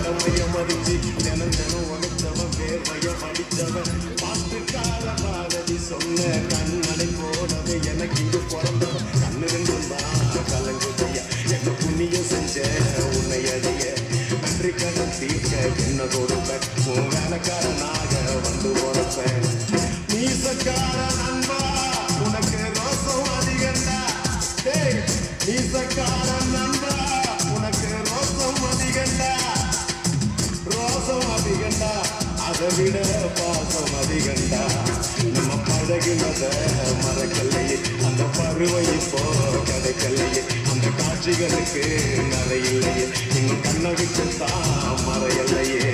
கடமைய மதிச்சு தினம் தினம் உழைச்சவன் வேர்வைய படிச்சவன் பாட்டு கால பாரதி சொன்ன கண்ணடை போனது எனக்கு இங்கு பிறந்தவன் கண்ணு ரெண்டும் தான் கலங்குதையா என்ன புண்ணியம் செஞ்ச உன்னை அடைய நன்றி கடன் தீர்க்க என்ன கொடுப்பேன் உன் வேலைக்காரனாக வந்து உழைப்பேன் மீசக்கார நண்பா உனக்கு ரோசம் அதிகண்டா மீசக்கார நண்பா உனக்கு ரோசம் அதிகண்டா ரோசம் அதிகண்டா அதை விட பாசம் அதிகண்டா நம்ம பழகினத மறக்கலையே அந்த பருவை இப்போ கிடைக்கலையே அந்த காட்சிகளுக்கு நிறையில்லையே இன்னும் கண்ணை விட்டு தான் மறையலையே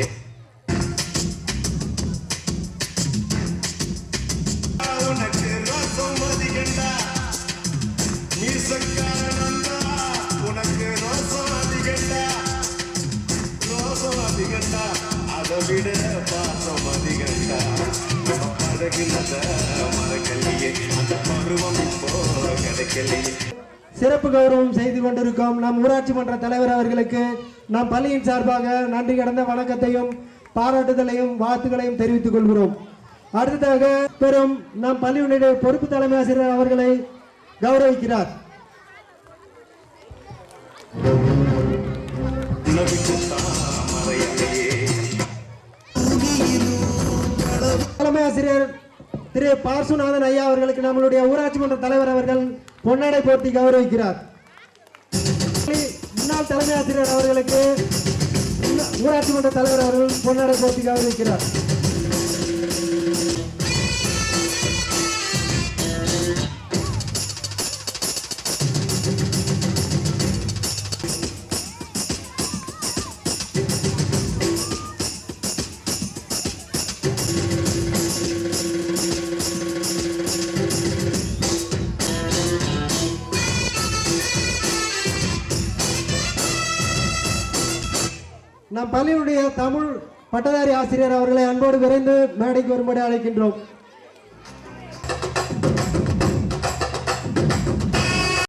உனக்கு ரோசம் அதிகண்டா மீசக்கார நண்பா உனக்கு ரோசம் அதிகண்டா ரோசம் அதிகண்டா அதை விட பாசம் அதிகண்டா நம்ம பழகினத மறக்கலையே அந்த பருவம் இப்போ கிடைக்கலையே. சிறப்பு கௌரவம் செய்து கொண்டிருக்கும் நம் ஊராட்சி மன்ற தலைவர் அவர்களுக்கு நம் பள்ளியின் சார்பாக நன்றி கடந்த வணக்கத்தையும் பாராட்டுதலையும் வாழ்த்துக்களையும் தெரிவித்துக் கொள்கிறோம். அடுத்ததாக பெறும் நம் பள்ளியினுடைய பொறுப்பு தலைமை ஆசிரியர் அவர்களை கௌரவிக்கிறார். தலைமை ஆசிரியர் திரு பார்சுநாதன் ஐயா அவர்களுக்கு நம்மளுடைய ஊராட்சி மன்ற தலைவர் அவர்கள் பொன்னாடை போட்டி கௌரவிக்கிறார். முன்னாள் தலைமை ஆசிரியர் அவர்களுக்கு ஊராட்சி மன்ற தலைவர் அவர்கள் பொன்னாடை போட்டி கௌரவிக்கிறார். நம் பள்ளியினுடைய தமிழ் பட்டதாரி ஆசிரியர் அவர்களை அன்போடு விரைந்து மேடைக்கு வரும்படி அழைக்கின்றோம்.